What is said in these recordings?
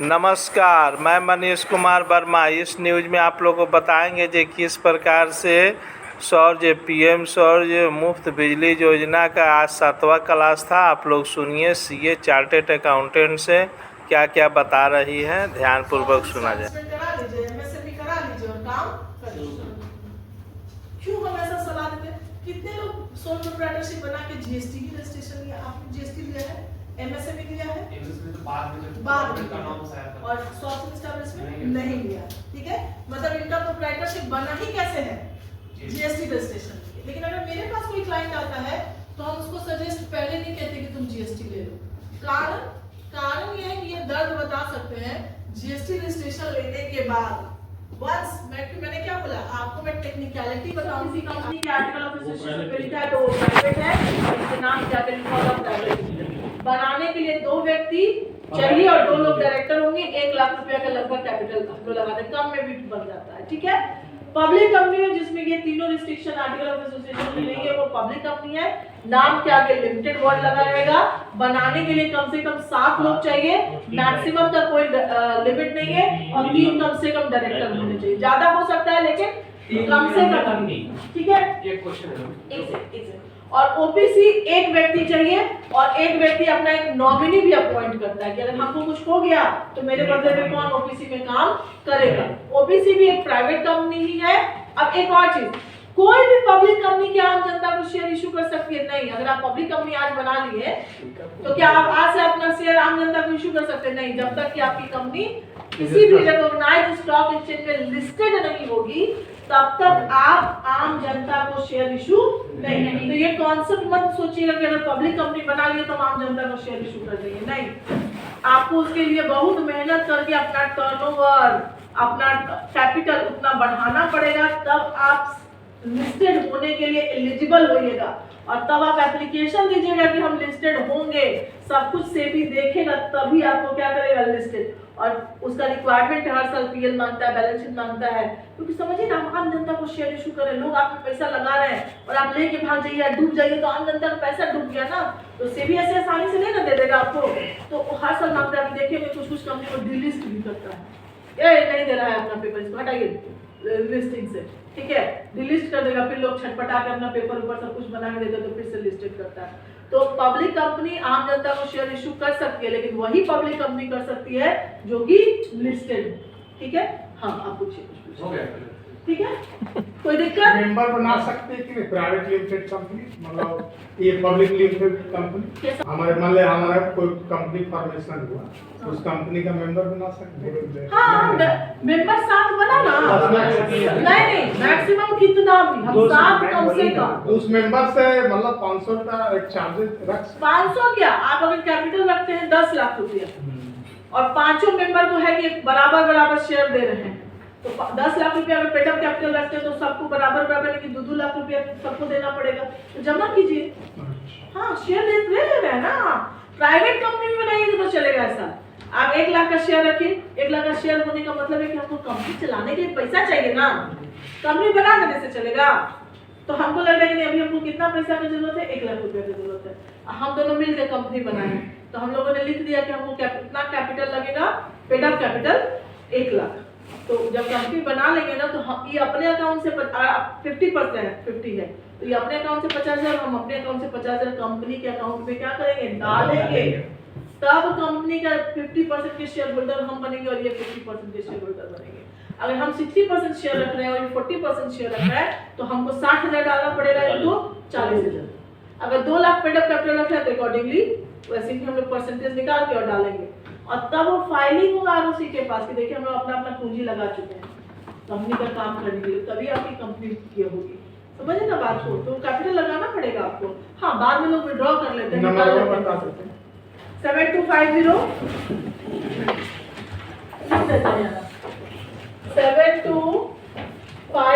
नमस्कार, मैं मनीष कुमार वर्मा। इस न्यूज़ में आप लोगों को बताएंगे कि किस प्रकार से सौर पीएम सौर मुफ्त बिजली योजना का आज 7वां क्लास था। आप लोग सुनिए, सीए चार्टेड अकाउंटेंट से क्या क्या बता रही है, ध्यानपूर्वक सुना जाए। क्यों हम ऐसा सलाह देते हैं? कितने लोग सोल प्रोप्राइटरशिप बना के जीएसटी की रजिस्ट्रेशन लिया? आपने जीएसटी लिया है? एमएसएमई लिया है? एमएसएमई तो बाद में और सॉफ्ट एस्टैब्लिशमेंट नहीं लिया। ठीक है, मतलब इनका प्रोप्राइटरशिप बना ही कैसे है? GST registration. लेकिन अगर मेरे पास कोई क्लाइंट आता है तो हम उसको सजेस्ट पहले नहीं कहते कि तुम जीएसटी ले लो। कारण ये है कि ये दर्द बता सकते हैं जीएसटी रजिस्ट्रेशन लेने के बाद। वंस मैंने क्या बोला आपको, मैं टेक्निकलिटी बताऊंगी। कंपनी के आर्टिकल ऑफ एसोसिएशन पे लिखा है तो प्राइवेट है, इसके नाम क्या लिखा होगा? प्राइवेट। बनाने के लिए 2 व्यक्ति चाहिए और 2 लोग डायरेक्टर होंगे। 1 लाख रुपया का लगभग कैपिटल हमको लगा दे, कम में भी बन जाता है। ठीक है, पब्लिक कंपनी है जिसमें ये तीनों रिस्ट्रिक्शन आर्टिकल ऑफ एसोसिएशन में नहीं है, वो पब्लिक कंपनी है। नाम के आगे लिमिटेड वर्ड लगा रहेगा। बनाने के लिए कम से कम 7 लोग चाहिए, मैक्सिमम का कोई लिमिट नहीं है, और 3 कम से कम डायरेक्टर होने चाहिए। ज्यादा हो सकता है लेकिन कम से कम। ठीक है, एक क्वेश्चन है और ओबीसी 1 व्यक्ति चाहिए, और 1 व्यक्ति अपना एक नॉमिनी भी अपॉइंट करता है कि अगर हमको कुछ हो गया तो मेरे बदले में कौन ओबीसी में काम करेगा। ओबीसी भी एक प्राइवेट कंपनी ही है। अब एक और चीज, कोई भी पब्लिक कंपनी की आम जनता को शेयर इशू कर सकती है? नहीं। अगर आप पब्लिक कंपनी आज बना लिए तो क्या आप आज से अपना शेयर आम जनता को इशू कर सकते हैं? नहीं। जब तक कि आपकी कंपनी किसी भी रिकॉग्नाइज्ड स्टॉक एक्सचेंज में लिस्टेड नहीं होगी तब तक आप आम जनता को शेयर इशू नहीं। तो ये कॉन्सेप्ट मत सोचिएगा कि अगर पब्लिक कंपनी बना लिए तो आम जनता को शेयर इशू कर देंगे। नहीं, आपको उसके लिए बहुत मेहनत करके अपना टर्नओवर, अपना कैपिटल उतना बढ़ाना पड़ेगा, तब आप लिस्टेड होने के लिए एलिजिबल होइएगा। और तब आप एप्लीकेशन दीजिएगा कि हम लिस्टेड होंगे, सब कुछ सेबी देखेगा, तभी आपको क्या करेगा? लिस्टेड। और उसका रिक्वायरमेंट हर साल पीएल मांगता है, बैलेंस शीट मांगता है। क्योंकि समझिए ना, आम जनता को शेयर इशू करें, लोग आप में पैसा लगा रहे हैं और आप लेके भाग जाइए, डूब जाइए, तो आम जनता का पैसा डूब गया ना, तो सेबी ऐसे आसानी से नहीं ना दे देगा आपको। तो हर साल मांगता है। देखिए कुछ कंपनी को डिलिस्ट भी करता है, ये नहीं दे रहा है अपना पेपर, इसको हटाइए लिस्टिंग से। ठीक है, डिलिस्ट कर देगा, फिर लोग छटपटा के अपना पेपर ऊपर सब कुछ बना के देते तो फिर से लिस्टेड करता है। तो पब्लिक कंपनी आम जनता को शेयर इशू कर सकती है, लेकिन वही पब्लिक कंपनी कर सकती है जो कि लिस्टेड है। ठीक है, हाँ आप पूछिए कुछ। हो गया। ठीक है, कोई दिक्कत? मेंबर बना सकते हैं कि प्राइवेट लिमिटेड कंपनी, मतलब ये पब्लिक लिमिटेड कंपनी हमारे मान ले हमारा कोई कंपनी फॉर्मेशन हुआ, उस कंपनी का मेंबर बना सकते हैं। हाँ, मेंबर 7 बना ना। नहीं, मैक्सिमम कितना भी हम 7 कम से कम। उस मेंबर से मतलब 500 का एक चार्जेस रख 500 क्या, आप अगर कैपिटल रखते हैं 10 लाख रुपया और 5 मेंबर को है कि बराबर शेयर दे रहे हैं, तो 10 लाख रुपया अगर पेड अप कैपिटल रखते हैं तो सबको बराबर लेकिन 2-2 लाख रुपया सबको देना पड़ेगा, तो जमा कीजिए। हाँ, शेयर ले रहे हैं ना। प्राइवेट कंपनी में बनाइए तो चलेगा ऐसा। आप 1 लाख का शेयर रखिए। 1 लाख का शेयर होने का मतलब है कि हमको कंपनी चलाने के लिए पैसा चाहिए ना, कंपनी बना देने से चलेगा। तो हमको लग रहा है कि अभी हमको कितना पैसा की जरूरत है? 1 लाख रुपया की जरूरत है। हम दोनों मिलकर कंपनी बनाए, तो हम लोगों ने लिख दिया कि हमको कितना कैपिटल लगेगा, पेड अप कैपिटल 1 लाख। तो जब कंपनी बना लेंगे ना, तो हम ये अपने अकाउंट से 50% है, तो ये अपने अकाउंट से 50,000, हम अपने अकाउंट से 50,000 कंपनी के अकाउंट में क्या करेंगे? डालेंगे। तब कंपनी का 50% के शेयर होल्डर हम बनेंगे और ये 50% के शेयर होल्डर बनेंगे। अगर हम 60% शेयर रख रहे हैं और ये 40% शेयर रख रहा है, तो हमको 60,000 डालना पड़ेगा, इनको 40,000। अगर 2 लाख पेड अप कैपिटल रख रहे हैं तो अकॉर्डिंगली वैसे ही हम लोग परसेंटेज निकाल के और डालेंगे, और तब वो फाइलिंग होगा आरओसी के पास कि देखिए हम लोग अपना पूंजी लगा चुके हैं कंपनी का काम करने के लिए, तभी आपकी कंपनी ये होगी। समझे ना बात को? तो कैपिटल लगाना पड़ेगा आपको। हाँ, बाद में लोग विड्रॉ कर लेते हैं, निकाल लेते हैं। 7250 और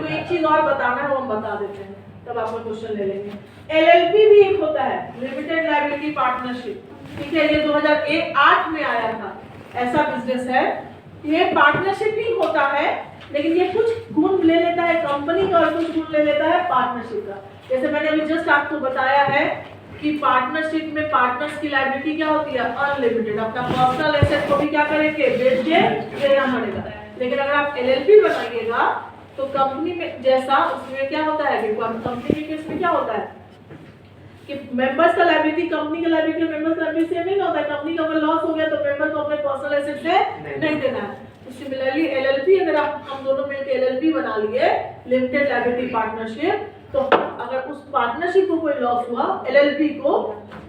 एक चीज और बताना है, वो हम बता देते हैं, तब आपका क्वेश्चन ले लेंगे। एलएलपी भी एक होता है, लिमिटेड लायबिलिटी पार्टनरशिप। ठीक है, ये 2008 में आया था, ऐसा बिजनेस है। ये पार्टनरशिप ही होता है लेकिन ये कुछ गुण ले लेता है कंपनी का और कुछ गुण ले लेता है पार्टनरशिप का। जैसे मैंने अभी जस्ट आपको बताया है कि पार्टनरशिप में पार्टनर्स की लायबिलिटी क्या होती है, अनलिमिटेड। अपना पर्सनल एसेट को भी क्या करेंगे, बेच के देना पड़ेगा। लेकिन अगर आप एलएलपी बनाइएगा तो कंपनी में जैसा उसमें क्या होता है कि कंपनी के केस में क्या होता है कि मेंबर्स का लायबिलिटी कंपनी का लायबिलिटी और मेंबर्स का लायबिलिटी सेम नहीं होता है। कंपनी का अगर लॉस हो गया तो मेंबर को अपने पर्सनल एसेट से नहीं देना है। तो सिमिलरली एलएलपी अगर हम दोनों मिलकर एलएलपी बना लिए, लिमिटेड लायबिलिटी पार्टनरशिप, तो अगर उस पार्टनरशिप को कोई लॉस हुआ एलएलपी को,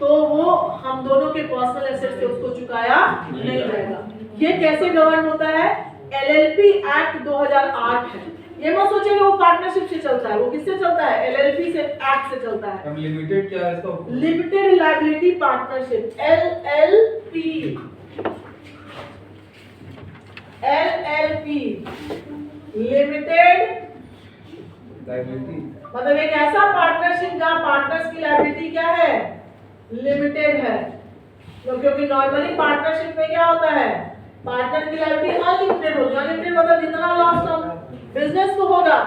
तो वो हम दोनों के पर्सनल एसेट से उसको चुकाया नहीं जाएगा। ये कैसे गवर्न होता है, एलएलपी एक्ट 2008 है। ये मत सोचिएगा वो पार्टनरशिप से चलता है, वो किससे चलता है, एलएलपी से, एक्ट से चलता है। लिमिटेड क्या है इसका? Limited liability partnership, LLP. LLP limited liability मतलब एक ऐसा पार्टनरशिप जहाँ पार्टनर्स की लायबिलिटी क्या है, लिमिटेड है। क्योंकि नॉर्मली पार्टनरशिप में क्या होता है, पार्टनर की लायबिलिटी अनलिमिटेड होगी। अनलिमिटेड मतलब जितना लॉस बिजनेस को होगा,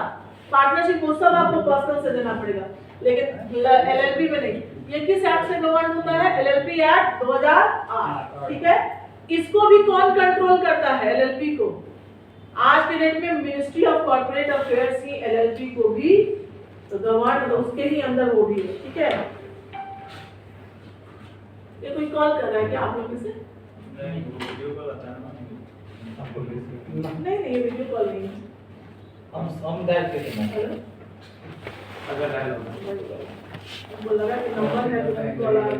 पार्टनरशिप वो सब आपको पर्सनल से देना पड़ेगा। लेकिन एलएलपी में नहीं। ये किस एक्ट से गवर्न होता है, एलएलपी एक्ट 2008। ठीक है, इसको भी कौन कंट्रोल करता है, एलएलपी को। आज के डेट में ministry of corporate affairs he LLP को भी तो गवर्न, उसके ही अंदर वो भी है। ठीक है, ये कोई कॉल कर रहा है क्या आप लोग से? नहीं, वीडियो कॉल नहीं है। हम डायल करेंगे अगर डायल होगा। बोल रहा है कि नंबर है तो कॉल आ रहा है।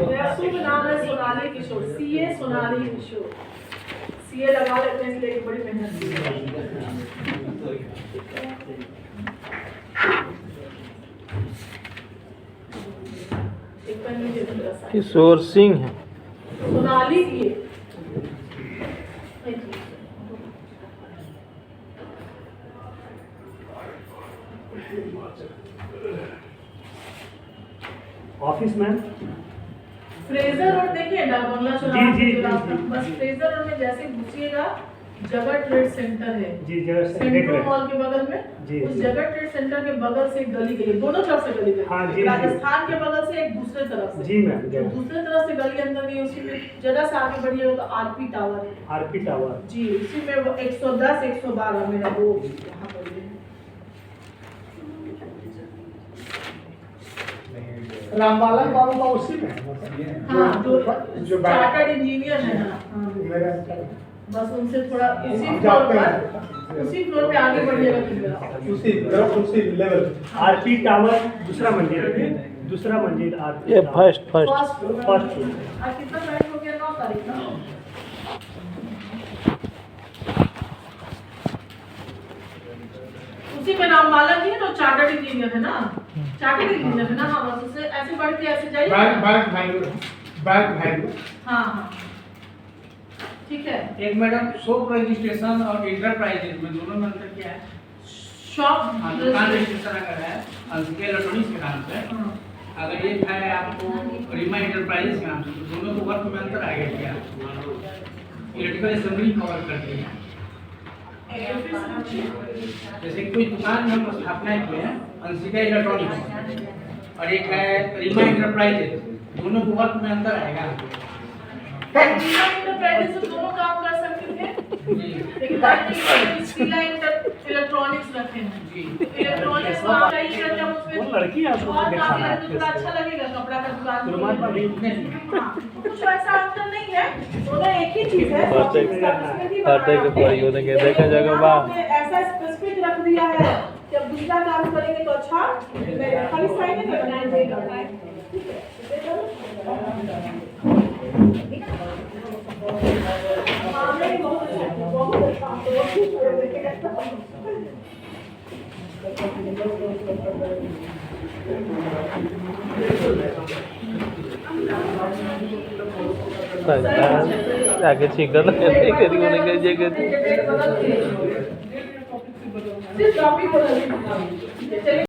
मेरा शुभ नाम है सोनाली किशोर, सीए सोनाली किशोर। सीए लगा लेते हैं इसलिए बड़ी मेहनत की है। एक पेन लीजिए मेरा साथ। किशोर सिंह है। सोनाली की ऑफिस मैम, फ्रेजर रोड देखिए ना, बंगला जी, चौराहा, जी। बस फ्रेजर रोड में जैसे घुसिएगा जगत ट्रेड सेंटर है जी जगह सेंट्रो मॉल के बगल में, जी, उस जी। जगत ट्रेड सेंटर के बगल से एक गली गई है, दोनों तरफ से गली गई। हाँ, जी, एक राजस्थान के बगल से, एक दूसरे तरफ से। जी मैम, जो दूसरे तरफ से गली अंदर गई, उसी में जरा सा आगे बढ़िएगा तो आरपी टावर है। आरपी टावर जी, उसी में वो 110 112 मेरा वो यहाँ पर है। रामबाला बाबू का उसी में हाँ, जो चार्टर्ड इंजीनियर है ना, हाँ। मेरा बस उनसे थोड़ा उसी फ्लोर जाते पर, उसी फ्लोर पे आगे बढ़िएगा फिर उसी तरफ उसी लेवल आरपी टावर दूसरा मंजिल, दूसरा मंजिल आरपी ये टावर। फर्स्ट फर्स्ट फर्स्ट आज कितना टाइम हो गया, 9 तारीख ना। उसी में रामबाला जी है तो चार्टर्ड इंजीनियर है ना, चार्टर्ड इंजीनियर है ना। हाँ, बस उससे ऐसे बढ़ के ऐसे जाइए। बैंक वैल्यू हाँ हाँ, ठीक है। एक मैडम शॉप रजिस्ट्रेशन और इंटरप्राइजेज में दोनों में अंतर क्या है? शॉप दुकान रजिस्ट्रेशन अगर है अंशिका इलेक्ट्रॉनिक्स के नाम से, अगर ये है आपको रीमा इंटरप्राइजेज के नाम से, तो दोनों को वर्क में अंतर आएगा क्या? इलेक्ट्रिकल असेंबली कवर करती है। जैसे कोई दुकान में हम स्थापना किए हैं अंशिका इलेक्ट्रॉनिक्स और एक है रीमा इंटरप्राइजेज, दोनों को वर्क में अंतर आएगा। इंटरप्राइजेज से दोनों काम कर सकते थे, लेकिन इलेक्ट्रॉनिक्स रखे हैं। इलेक्ट्रॉनिक्स काम नहीं करते हम उसमें, वो लड़की आपको और दिखाना काम है करते तो थोड़ा अच्छा लगेगा, कपड़ा का दुकान रुमाल तो पर हाँ, कुछ वैसा अंतर नहीं है, दोनों एक ही चीज है। देखा जगह बा ऐसा स्पेसिफिक रख दिया है कि अब दूसरा काम करेंगे तो अच्छा लगेगा, खाली साइन नहीं करना है, ठीक है। मामले बहुत अच्छा, बहुत अच्छा। आगे छिकल नहीं करी उन्हें कह जगह सिर्फ टॉपिक बदल